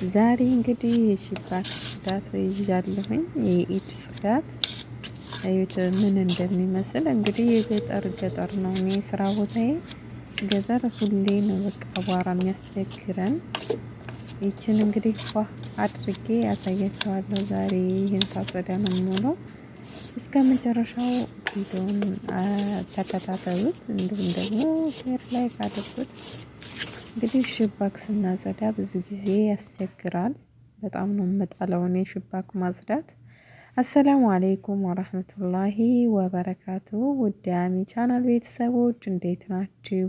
ዛሬ እንግዲህ የሽባክ ጽዳት ይዣለሁኝ። የኢድ ጽዳት አዩት ምን እንደሚመስል እንግዲህ የገጠር ነው። እኔ ስራ ቦታዬ ገጠር ሁሌ ነው በቃ አቧራ የሚያስቸግረን። ይችን እንግዲህ አድርጌ ያሳያቸዋለሁ። ዛሬ ይህን ሳጸዳ ነው የምውለው። እስከ መጨረሻው ቪዲዮውን ተከታተሉት። እንዲሁም ደግሞ ሼር ላይክ አድርጉት። እንግዲህ ሽባክ ስናጸዳ ብዙ ጊዜ ያስቸግራል። በጣም ነው የምጠላው እኔ ሽባክ ማጽዳት። አሰላሙ አለይኩም ወራህመቱላሂ ወበረካቱ። ውድ አሚ ቻናል ቤተሰቦች እንዴት ናችሁ?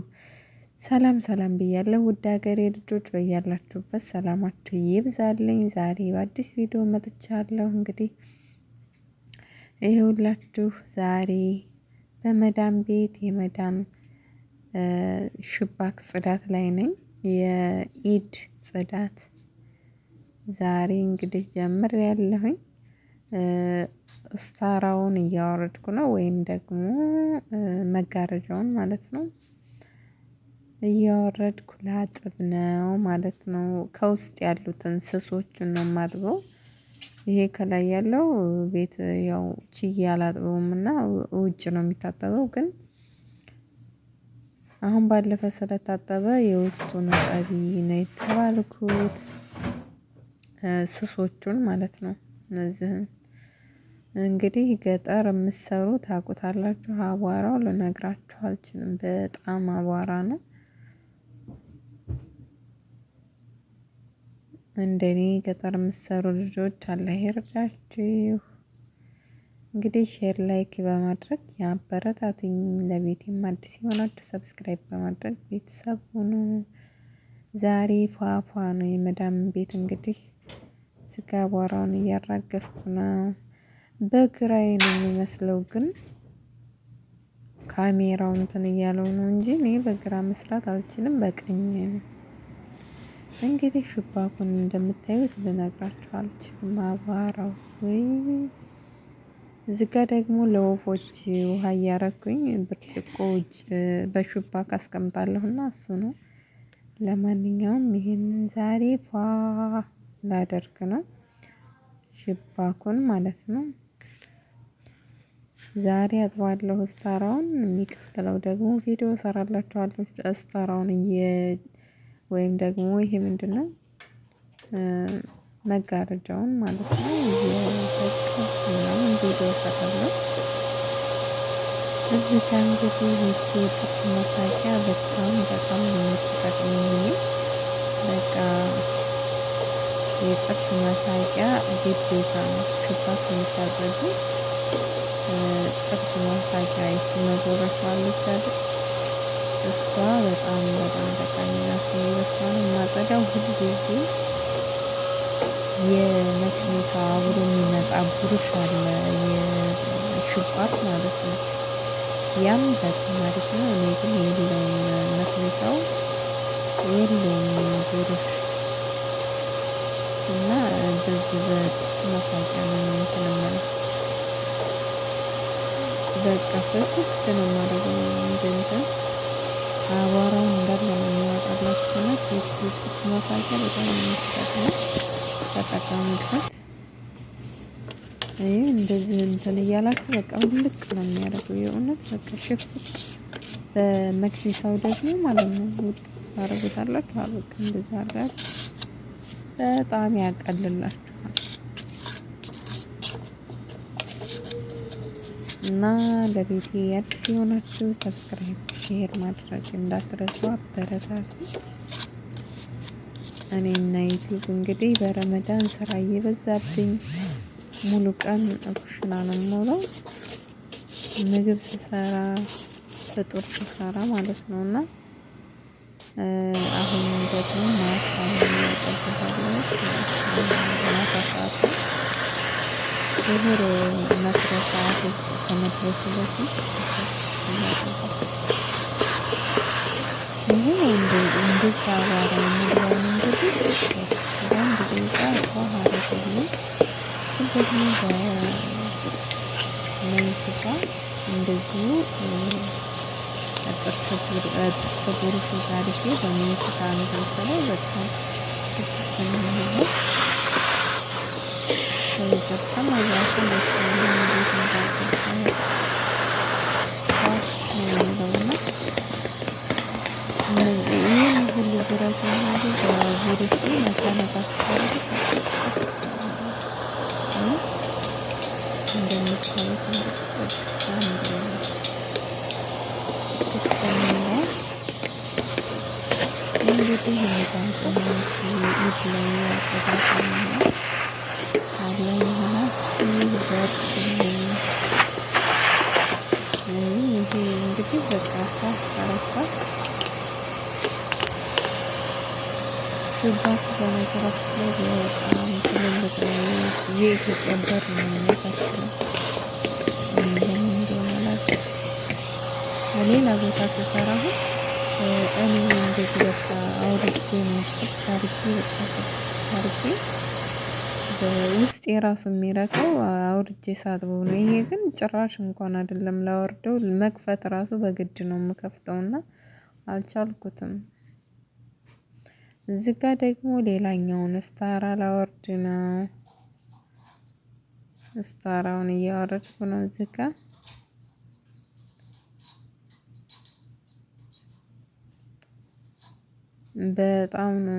ሰላም ሰላም ብያለሁ። ውድ ሀገሬ ልጆች በያላችሁበት ሰላማችሁ ይብዛልኝ። ዛሬ በአዲስ ቪዲዮ መጥቻለሁ። እንግዲህ ይኸውላችሁ ዛሬ በመዳም ቤት የመዳም ሽባክ ጽዳት ላይ ነኝ። የኢድ ጽዳት ዛሬ እንግዲህ ጀምር ያለሁኝ። ስታራውን እያወረድኩ ነው፣ ወይም ደግሞ መጋረጃውን ማለት ነው እያወረድኩ ላጥብ ነው ማለት ነው። ከውስጥ ያሉትን ስሶቹን ነው የማጥበው። ይሄ ከላይ ያለው ቤት ያው ችዬ አላጥበውም እና ውጭ ነው የሚታጠበው። ግን አሁን ባለፈ ስለታጠበ የውስጡን ጠቢ ነው የተባልኩት። ስሶቹን ማለት ነው። እነዚህን እንግዲህ ገጠር የምትሰሩ ታውቁታላችሁ። አቧራው ልነግራችሁ አልችልም። በጣም አቧራ ነው። እንደኔ ገጠር የምትሰሩ ልጆች አላህ ይርዳችሁ። እንግዲህ ሼር ላይክ በማድረግ ያበረታቱኝ። ለቤቴም አዲስ የሆናችሁ ሰብስክራይብ በማድረግ ቤተሰብ ሁኑ። ዛሬ ፏፏ ነው የመዳም ቤት። እንግዲህ ስጋ አቧራውን እያራገፍኩ ነው። በግራዬ ነው የሚመስለው፣ ግን ካሜራው እንትን እያለው ነው እንጂ እኔ በግራ መስራት አልችልም። በቀኝ ነው። እንግዲህ ሽባኩን እንደምታዩት ልነግራችሁ አልችልም። አቧራው ወይ እዚህ ጋ ደግሞ ለወፎች ውሃ እያረኩኝ ብርጭቆ ውጭ በሽባክ አስቀምጣለሁና እሱ ነው። ለማንኛውም ይሄንን ዛሬ ፏ ላደርግ ነው ሽባኩን ማለት ነው። ዛሬ አጥባለሁ ስታራውን። የሚቀጥለው ደግሞ ቪዲዮ እሰራላችኋለሁ ስታራውን ወይም ደግሞ ይሄ ምንድነው መጋረጃውን ማለት ነው። ቪዲዮ እሰራለሁ። እዚህ ጋር እንግዲህ ይቺ የጥርስ መፋቂያ በጣም ነው የምትጠቅመኝ። በቃ የጥርስ መፋቂያ ግዴታ ነው። ሽባክ የምታጸዱ ጥርስ መፋቂያ ይቺ መቦረሻ አለች አይደል? እሷ በጣም ጠቃሚ ናት። በሷ ነው የማጸዳው ሁልጊዜ። የመክኒሳ አብሮ የሚመጣ ብሩሽ አለ፣ የሽባክ ማለት ነው። ያም በጣም አሪፍ ነው። እኔ ግን የለውም፣ መክኒሳው የለውም ብሩሽ እና በዚህ በጥርስ መፋቂያ ነው እንትን የምለው። በቃ ፍትት ነው የማደርገው። እንትን አቧራውን እንዳለ ነው የሚያወጣላችሁ እና ጥርስ መፋቂያ በጣም ነው የምትጠቅመው። ተጠቀሙበት። ይሄ እንደዚህ እንትን እያላችሁ በቃ ልቅ ነው የሚያደርገው። የእውነት በቃ ሽፍት በመክኒሳው ደግሞ ማለት ነው ውጥ ታደርጉታላችሁ። በቃ እንደዚህ አድርጋችሁ በጣም ያቀልላችኋል። እና ለቤቴ አዲስ የሆናችሁ ሰብስክራይብ፣ ሼር ማድረግ እንዳትረሱ። አበረታቱ። እኔና ዩቲዩብ እንግዲህ በረመዳን ስራ እየበዛብኝ ሙሉ ቀን ኩሽና ነው የምውለው። ምግብ ስሰራ ፍጡር ስሰራ ማለት ነው። እና አሁን ደግሞ ማታ ማታ ሰዓት ዙሁር መስሪያ ሰዓት ከመድረሱ በፊት ይሄ እንዴት አቧራ የሚለውን እንግዲህ በአንድ ደቂቃ ውሃ አደረግልኝ። ደግሞ በመንስታ እንደዚሁ ጥርስ ብሩሽን አድርጌ በመንስታ እንትን ስለው በጣም ነው። በጣም አያቱ መስሎኝ እንዴት እንዳልኩት ነውና ይህን ሁሉ ዙረት ማድረግ በቡርሲ መሰነታቸው እንደምታዩት እንግዲህ የሚባንቆች ኢድ ላይ ያቀዳቀና አለ የሆነ ይዘት ይሄ እንግዲህ በቃ አረፋት ሹባክ በነገራችን ላይ በጣም ትልልቅ የኢትዮጵያ በር ነው የሚመስለው። እንደምን እንደሆነ አላውቅም። ሌላ ቦታ ስሰራ እኔ እንደዚህ በቃ አውርጄ ነው ጥፍ አድርጌ በቃ ጥፍ አድርጌ ውስጥ የራሱ የሚረከው አውርጄ ሳጥበው ነው። ይሄ ግን ጭራሽ እንኳን አይደለም ላወርደው መክፈት ራሱ በግድ ነው የምከፍተውና አልቻልኩትም። እዚህ ጋ ደግሞ ሌላኛውን ስታራ ላወርድ ነው። ስታራውን እያወረድኩ ነው። እዚህ ጋ በጣም ነው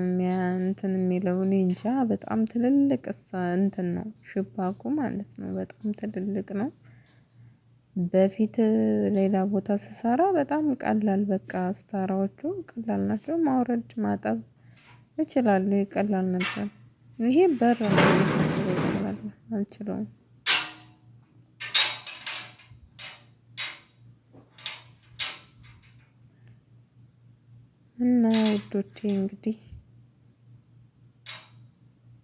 እንትን የሚለው እኔ እንጃ። በጣም ትልልቅ እንትን ነው ሽባኩ ማለት ነው። በጣም ትልልቅ ነው። በፊት ሌላ ቦታ ስሰራ በጣም ቀላል በቃ ስታራዎቹ ቀላል ናቸው። ማውረድ ማጠብ እችላለሁ። ይቀላል ነበር። ይሄ በር ነው ይችላል አልችለውም። እና ውዶቼ እንግዲህ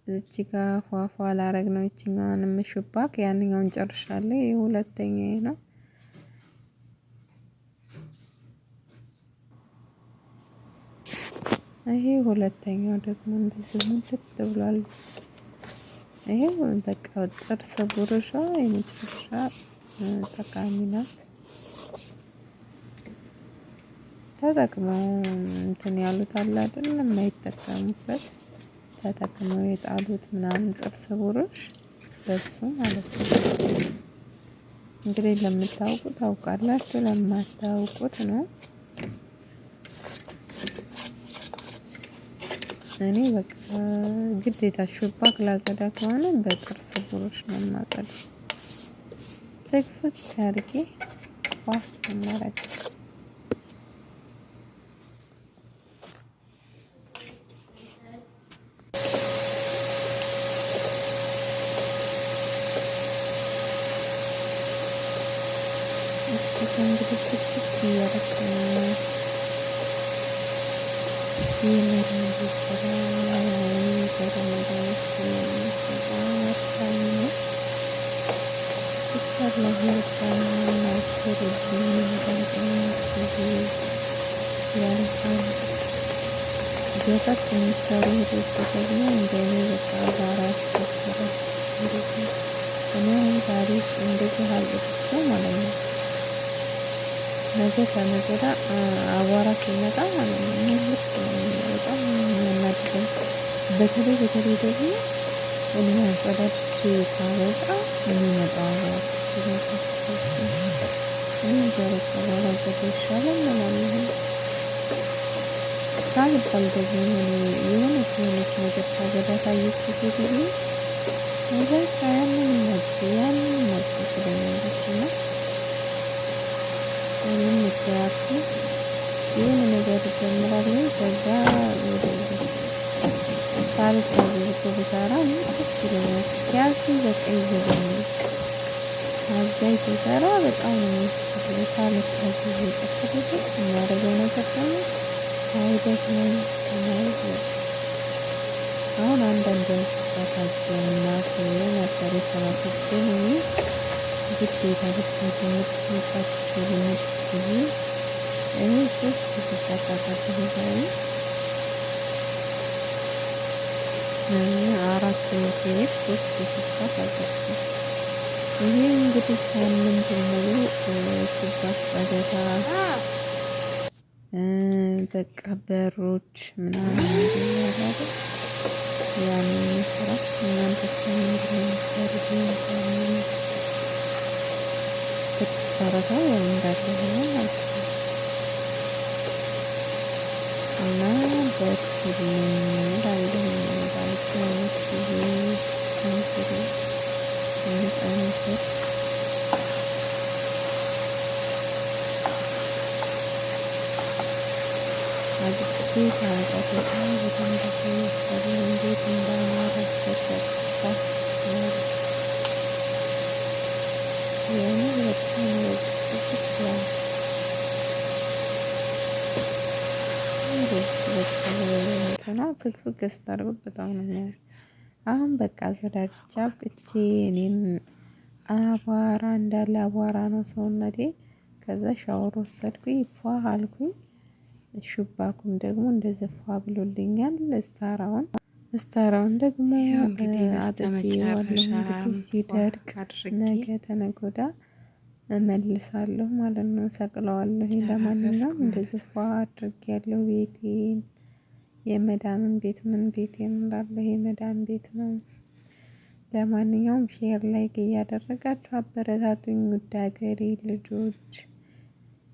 እዚህ ጋር ፏፏ ላረግ ነው። እቺኛዋንም ሽባክ ያንኛውን ጨርሻለሁ። ይሄ ሁለተኛዬ ነው። ይሄ ሁለተኛው ደግሞ እንደዚህ ሙልት ብሏል። ይሄ በቃ ጥርስ ብሩሿ የመጨረሻ ጠቃሚ ናት። ተጠቅመው እንትን ያሉት አለ አይደለም የማይጠቀሙበት ተጠቅመው የጣሉት ምናምን ጥርስ ብሩሽ በሱ ማለት ነው። እንግዲህ ለምታውቁት ታውቃላችሁ፣ ለማታውቁት ነው። እኔ በቃ ግዴታ ሽባክ ላጸዳ ከሆነ በጥርስ ብሩሽ ነው የማጸዳው። ፍክፍክ አድርጌ ዋፍ እናረግ። እንግዲህ ፍክፍክ እያረኩ ነው። ገጠር የሚሰሩ ሄዶች ደግሞ እንደኔ በቃ ዛሬ አስቸገረ። እኔ ዛሬ እንደዚህ አልጥቼው ማለት ነው ነገ ከነገ ወዲያ አቧራ ሲመጣ ማለት ነው ሙልት በጣም የሚያናድደኝ። በተለይ ደግሞ እኔ አጸዳድቼ ካበቃ የሚመጣው አቧራ እኔ ደረቅ ባላጸዳ ይሻላል እላለሁ። ሳልባል ደግሞ የሆነች ነገር ሳገዳ ካየችው ሴትዮ በቃ ያንን መጥ ስለሚያለች እና ምንም ምክንያቱ የሆነ ነገር ጀምራለሁ። ከዛ ወደ ሳልታዘዝ እኮ ብሰራ ደስ ይለኛል። ሲያልፍኝ በቃ ይዘገኛል። አዛኝ ስሰራ በጣም ነው የሚያስጠላው። ሳልታዘዝ የቀረበበት የሚያደርገው ነገር ደግሞ አይደክመኝ ማለት ነው። አሁን አንዳንድ ያስባታቸው እናት ነበር የተባለችን ግዴታ ልታገኙት ሚጻችሁ ልምትዩ እኔ 3 ተሳታታችሁ ዛሬ 4 ቤት 3 ተሳታታችሁ። ይሄ እንግዲህ ሳምንት ሙሉ ሽባክ ጸደታ በቃ በሮች ምናምን ያላለ ያንን ስራ እናንተ ምንድነው የምትሰሩት? ብትሰረታው ያው እንዳለ ሆኖ ማለት ነው። እና በርቱልኝ እላለሁ ባልቻነት ጊዜ ጠንክሩ እንጠንክር። አድርጌ ታጠቅታ በደንብ ያሳለ እንዴት እንዳማረበት ተጠቅታ የምር በጣም ወጥቶት ይላል። በጣም ፍግፍግ ስታደርጉት በጣም ነው የሚያምር። አሁን በቃ አዘዳድቼ አብቅቼ እኔም አቧራ እንዳለ አቧራ ነው ሰውነቴ። ከዛ ሻወር ወሰድኩኝ ፏ አልኩኝ። ሹባኩም ደግሞ እንደዚህ ፏ ብሎልኛል። እስታራውን ደግሞ አጥቤዋለሁ። እንግዲህ ሲደርቅ ነገ ተነገ ወዲያ እመልሳለሁ ማለት ነው። ሰቅለዋለሁ። ለማንኛውም እንደዚህ ፏ አድርጌያለሁ ቤቴን። የመዳምን ቤት ምን ቤቴን እንዳለ የመዳን ቤት ነው። ለማንኛውም ሼር ላይክ እያደረጋችሁ አበረታቱኝ ውድ ሀገሬ ልጆች።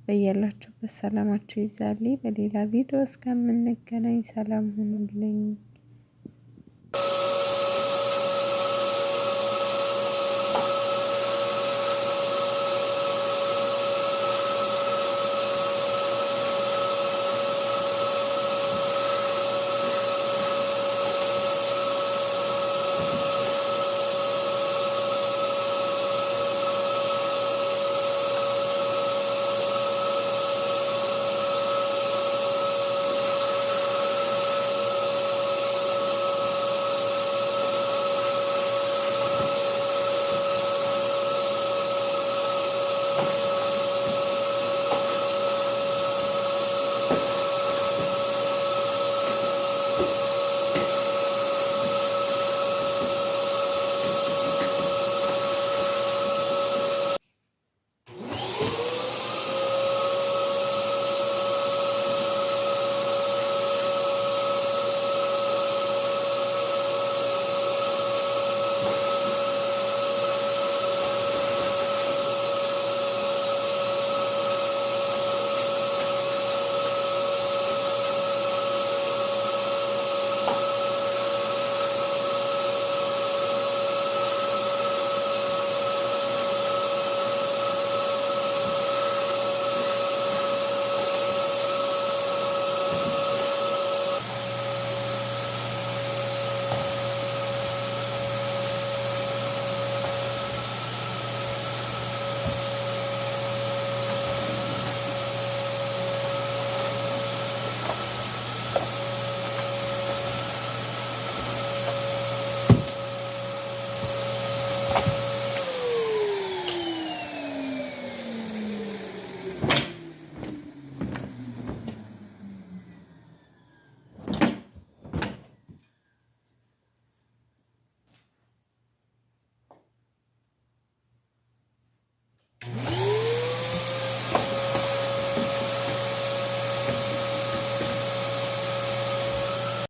በያላችሁበት ሰላማችሁ ይብዛልኝ። በሌላ ቪዲዮ እስከምንገናኝ ሰላም ሁኑልኝ።